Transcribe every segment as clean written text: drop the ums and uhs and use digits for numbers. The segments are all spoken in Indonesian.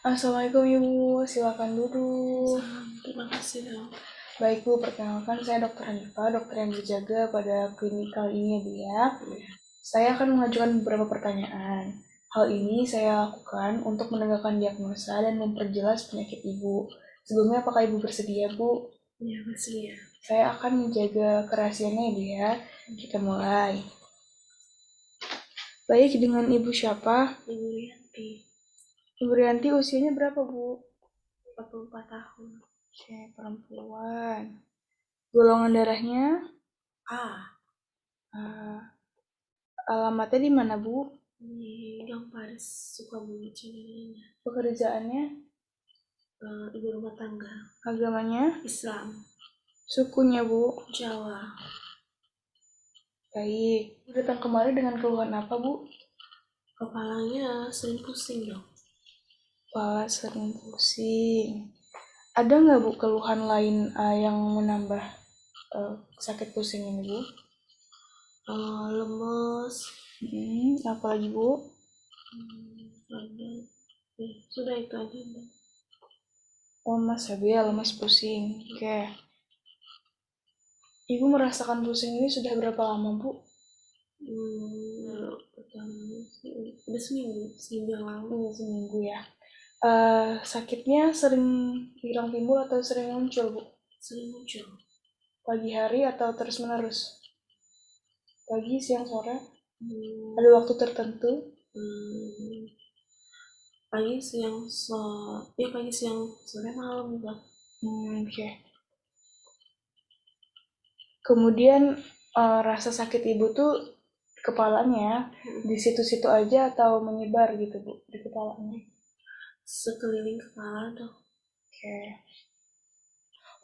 Assalamualaikum Ibu, silakan duduk. Terima kasih dok. Baik Bu, perkenalkan saya Dr. Hanifah, dokter yang berjaga pada klinik kali ini ya Bu ya. Saya akan mengajukan beberapa pertanyaan. Hal ini saya lakukan untuk menegakkan diagnosa dan memperjelas penyakit Ibu. Sebelumnya apakah Ibu bersedia Bu? Ya, bersedia. Saya akan menjaga kerahasiaannya ya Bu ya. Kita mulai. Baik, dengan Ibu siapa? Ibu Rianti, Ibu Rianti usianya berapa Bu? 44 tahun. Oke, perempuan. Golongan darahnya? A. Alamatnya di mana Bu? Di Gang Paris, Sukabumi, Cirebon. Pekerjaannya? Ibu rumah tangga. Agamanya? Islam. Sukunya Bu? Jawa. Baik. Bu datang kemari dengan keluhan apa Bu? Kepalanya sering pusing dok. Kepala sering pusing. Ada nggak Bu keluhan lain yang menambah sakit pusing ini Bu? Lemes. Apa lagi Bu? Sudah itu aja dok. Lemas ya Bu ya, lemas pusing. Oke. Ibu merasakan pusing ini sudah berapa lama Bu? Udah seminggu yang lalu. Seminggu ya. Sakitnya sering hilang timbul atau sering muncul Bu? Sering muncul. Pagi hari atau terus menerus? Pagi, siang, sore? Ada waktu tertentu? Pagi, siang, sore, malam Mbak. Oke. Kemudian rasa sakit Ibu tuh kepalanya di situ-situ aja atau menyebar gitu Bu di kepalanya? Sekeliling kepala dok. Oke.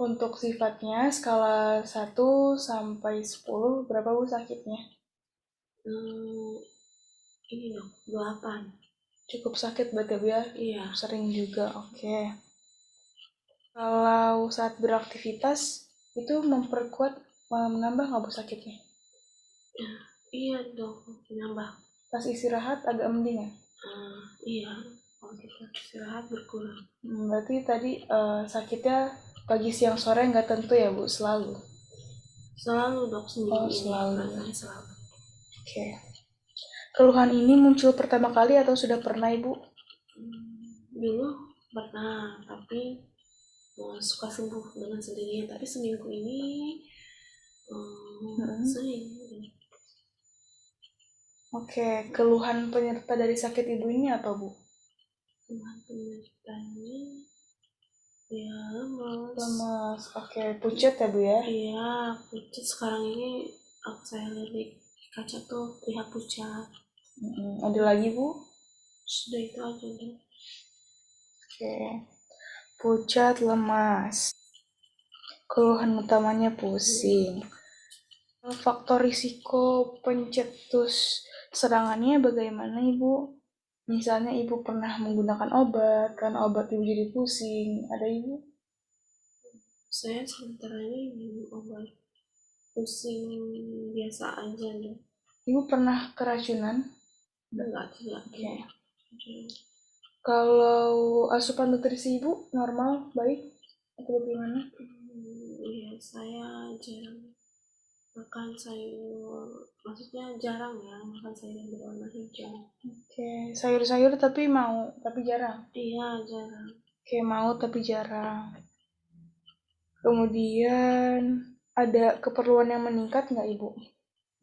Untuk sifatnya skala 1 sampai 10 berapa Bu sakitnya? Ini dok, 8. Cukup sakit berarti Bu ya? Iya. Sering juga, oke. Kalau saat beraktivitas itu memperkuat menambah nggak Bu sakitnya? Iya dok, menambah. Pas istirahat agak mending ya? Iya, kalau kita istirahat berkurang. Berarti tadi sakitnya pagi, siang, sore nggak tentu ya Bu? Selalu? Selalu dok, seminggu ini. Selalu. Rasanya selalu. Oke. Keluhan ini muncul pertama kali atau sudah pernah Ibu? Dulu pernah, tapi suka sembuh dengan sendirinya. Tapi seminggu ini sering. Oke, keluhan penyerta dari sakit Ibu ini apa Bu? Keluhan penyertanya ya lemas. Oke, pucat ya Bu ya? Iya, pucat. Sekarang ini saya lihat di kaca tuh lihat pucat. Ada lagi Bu? Sudah itu aja deh. Oke, pucat, lemas. Keluhan utamanya pusing. Faktor risiko pencetus serangannya bagaimana Ibu? Misalnya Ibu pernah menggunakan obat, kan obat Ibu jadi pusing. Ada Ibu? Saya sementara ini minum obat pusing biasa aja deh. Ibu pernah keracunan? Enggak, tidak. Oke. Kalau asupan nutrisi Ibu normal, baik? Atau bagaimana? Iya, saya jarang makan sayur. Maksudnya jarang ya makan sayur yang berwarna hijau. Oke, sayur-sayur tapi jarang? Iya, jarang. Oke, mau tapi jarang. Kemudian ada keperluan yang meningkat nggak Ibu?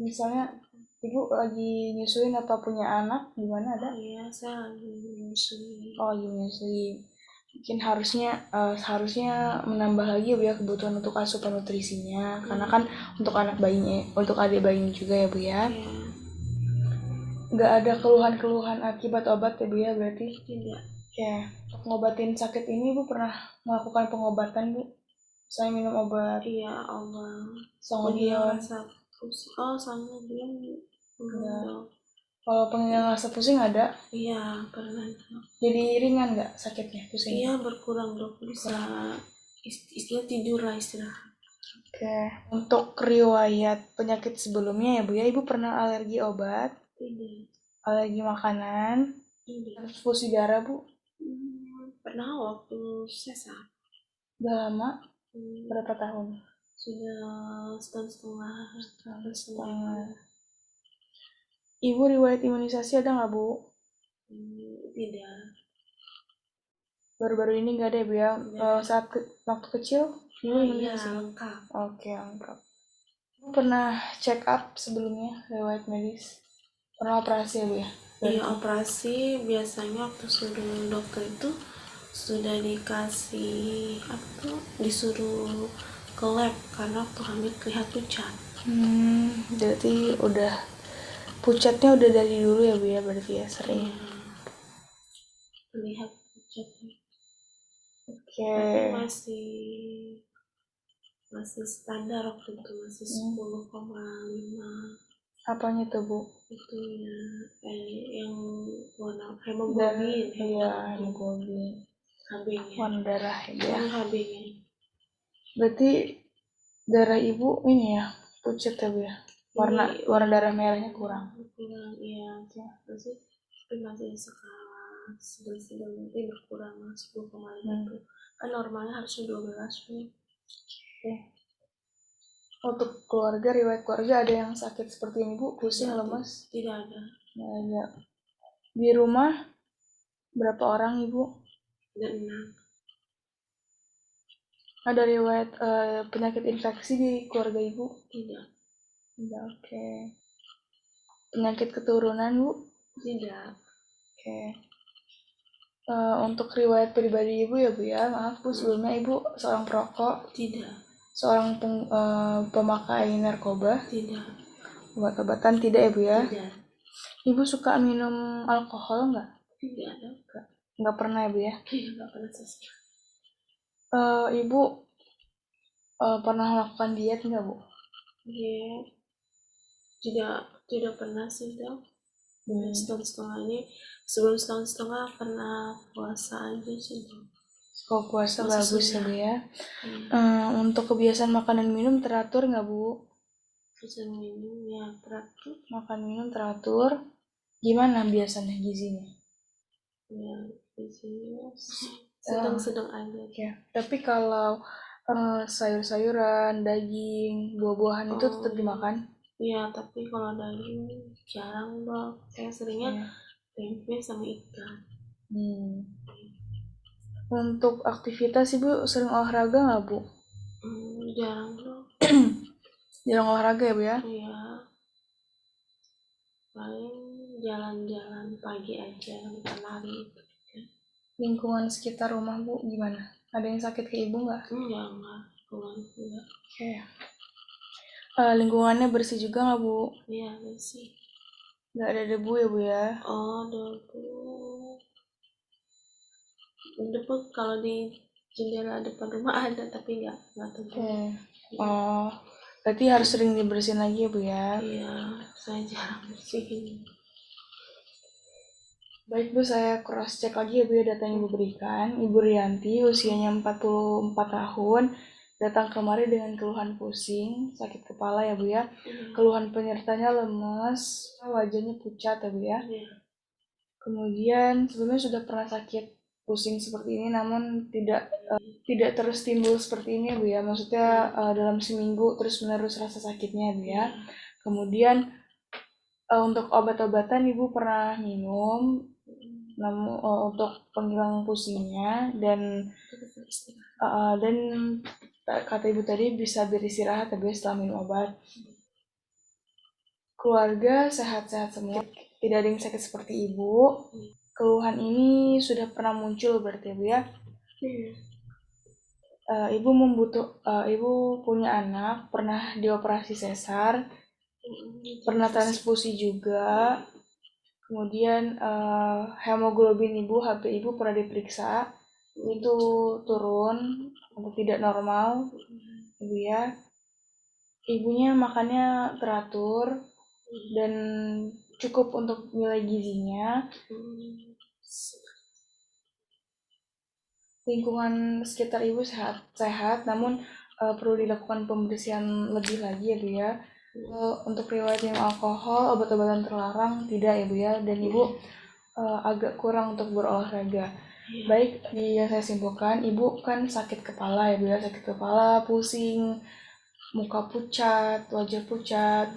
Misalnya Ibu lagi nyusuin atau punya anak, gimana ada? Iya, saya lagi menyusui. Lagi menyusui. Mungkin harusnya menambah lagi ya kebutuhan untuk asupan nutrisinya, karena kan untuk adik bayinya juga ya Bu ya. Nggak ada keluhan-keluhan akibat obat ya Bu ya berarti? Tidak. Oke, untuk ngobatin sakit ini Bu pernah melakukan pengobatan Bu? Saya minum obat. Iya, obat. Sangobion. Sangobion. Enggak. Kalau penghilang rasa pusing ada? Iya, pernah. Jadi ringan nggak sakitnya, pusing? Iya, berkurang dok. Bisa istirahat. Oke. Untuk riwayat penyakit sebelumnya ya Bu ya, Ibu pernah alergi obat? Tidak. Alergi makanan? Tidak. Transfusi darah Bu? pernah waktu sesar. Udah lama? Hmm, Berapa tahun? sudah setahun setengah. Ibu riwayat imunisasi ada nggak, Bu? Tidak. Baru-baru ini nggak ada ya, Bu ya? Saat waktu kecil? Dulu Iya, imunisasi? lengkap. Oke, lengkap. Bu pernah check up sebelumnya, riwayat medis? Pernah operasi ya, Bu ya? Iya, operasi biasanya waktu suruh dokter itu sudah dikasih disuruh ke lab karena waktu hamil kelihatan pucat. Berarti udah pucatnya udah dari dulu ya, Bu ya? Berarti ya sering. Terlihat pucat. Oke. Tapi masih standar waktu itu, masih 10,5. Apanya tuh, Bu? Itu ya yang warna hemoglobin. Iya, hemoglobin. HB-nya. Warna darah ya. HB-nya. Berarti darah ibu ini ya, pucat ya, Bu ya? Warna darah merahnya kurang. Iya. Tapi masih skala sedang nanti berkurang 10,5 itu. Kan normalnya harusnya 12. Oke. Untuk keluarga, riwayat keluarga ada yang sakit seperti ini, Bu? Pusing, lemas? Tidak ada. Nggak ada. Di rumah berapa orang, Ibu? Ada 6. Ada riwayat penyakit infeksi di keluarga Ibu? Tidak. Tidak, oke. Penyakit keturunan, Bu? Tidak. Oke. Untuk riwayat pribadi Ibu ya, Bu ya, maaf Bu, sebelumnya Ibu seorang perokok? Tidak. Seorang pemakai narkoba? Tidak. Obat-obatan tidak ya, Bu ya? Tidak. Ibu suka minum alkohol nggak? Tidak ada. Nggak pernah ya, Bu ya? Iya, nggak pernah sesuatu. Ibu pernah melakukan diet nggak, Bu? Iya. Tidak pernah sih, Dok. Setahun setengah ini, sebelum setahun setengah pernah puasa aja sih, Dok. Kalau puasa bagus ya, Bu ya. Untuk kebiasaan makan dan minum teratur nggak, Bu? Kebiasaan minum ya teratur. Makan minum teratur. Gimana biasanya gizinya? Ya, gizinya sedang-sedang aja. Ya. Tapi kalau sayur-sayuran, daging, buah-buahan itu tetap dimakan? Iya, tapi kalau daging jarang, Dok. Saya seringnya tempe sama ikan. Untuk aktivitas Ibu sering olahraga nggak, Bu? Jarang, Dok. Jarang olahraga ya, Bu ya? Iya. Paling jalan-jalan pagi aja, bukan lari. Lingkungan sekitar rumah, Bu, gimana? Ada yang sakit ke Ibu nggak? Enggak. Oke. Lingkungannya bersih juga nggak, Bu? Iya, bersih. Nggak ada debu ya, Bu ya? Oh, debu. Debu kalau di jendela depan rumah ada, tapi nggak tentu. Oh, berarti harus sering dibersihin lagi ya, Bu ya? Iya, saya jarang bersihin. Baik, Bu, saya cross check lagi ya, Bu ya, data yang Ibu berikan. Ibu Rianti, usianya 44 tahun, datang kemari dengan keluhan pusing, sakit kepala ya, Bu ya. Keluhan penyertanya lemas, wajahnya pucat ya, Bu ya. Kemudian sebelumnya sudah pernah sakit pusing seperti ini, namun tidak terus timbul seperti ini ya, Bu ya. Maksudnya dalam seminggu terus menerus rasa sakitnya ya, Bu ya. Kemudian untuk obat-obatan Ibu pernah minum, namun untuk penghilang pusingnya, dan kata Ibu tadi bisa beristirahat ya, Bu, setelah minum obat. Keluarga sehat-sehat semua, tidak ada yang sakit seperti Ibu. Keluhan ini sudah pernah muncul berarti ya, Bu ya? Ibu punya anak, pernah dioperasi sesar, pernah transfusi juga. Kemudian hemoglobin Ibu, HB Ibu pernah diperiksa, itu turun atau tidak normal, Ibu ya. Ibunya makannya teratur dan cukup untuk nilai gizinya. Lingkungan sekitar Ibu sehat, namun perlu dilakukan pembersihan lebih lagi ya, Bu ya. Untuk riwayat minum alkohol, obat-obatan terlarang tidak ya, Bu ya. Dan Ibu agak kurang untuk berolahraga. Iya. Baik, yang saya simpulkan, ibu kan sakit kepala ya, Bu ya, sakit kepala, pusing, muka pucat, wajah pucat,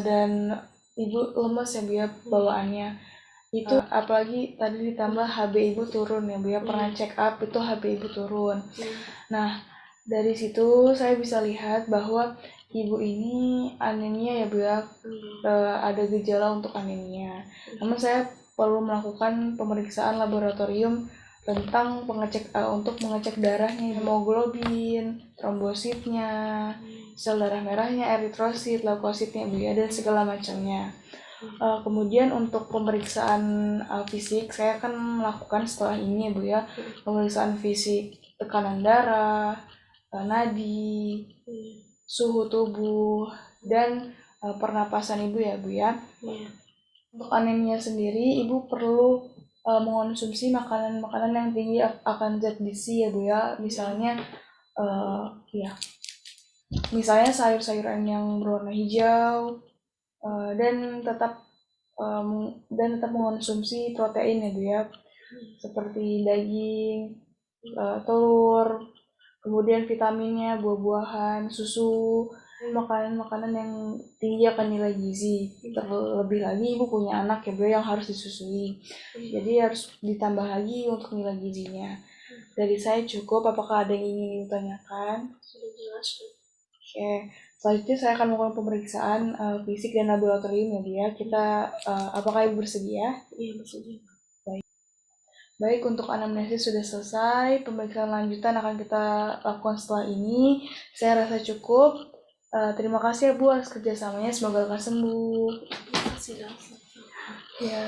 dan ibu lemes ya, Bu ya, bawaannya. Itu apalagi tadi ditambah HB ibu turun ya, Bu ya, pernah check up itu HB ibu turun. Nah, dari situ saya bisa lihat bahwa ibu ini anemia ya, Bu ya, ada gejala untuk anemia. Namun saya perlu melakukan pemeriksaan laboratorium tentang untuk mengecek darahnya, hemoglobin, trombositnya, sel darah merahnya, eritrosit, leukositnya, Bu ya, dan segala macamnya. Kemudian untuk pemeriksaan fisik, saya akan melakukan setelah ini ya, Bu ya, pemeriksaan fisik tekanan darah, nadi, suhu tubuh, dan pernapasan ibu ya, Bu ya. Untuk anemia sendiri, ibu perlu mengonsumsi makanan-makanan yang tinggi akan zat gizi ya, Bu ya. Misalnya sayur-sayuran yang berwarna hijau, dan tetap mengonsumsi protein ya, Bu ya, seperti daging, telur, kemudian vitaminnya, buah-buahan, susu, makanan-makanan yang tinggi akan nilai gizi. Terlebih lagi ibu punya anak ya, Bu, yang harus disusui, jadi harus ditambah lagi untuk nilai gizinya. Dari saya cukup. Apakah ada yang ingin ditanyakan? Sudah jelas. Oke, selanjutnya saya akan melakukan pemeriksaan fisik dan laboratorium ya, dia. Apakah ibu bersedia? Iya, bersedia. Baik, untuk anamnesis sudah selesai. Pemeriksaan lanjutan akan kita lakukan setelah ini. Saya rasa cukup. Terima kasih ya, Bu, atas kerjasamanya. Semoga lekas sembuh. Terima kasih, dokter. Ya.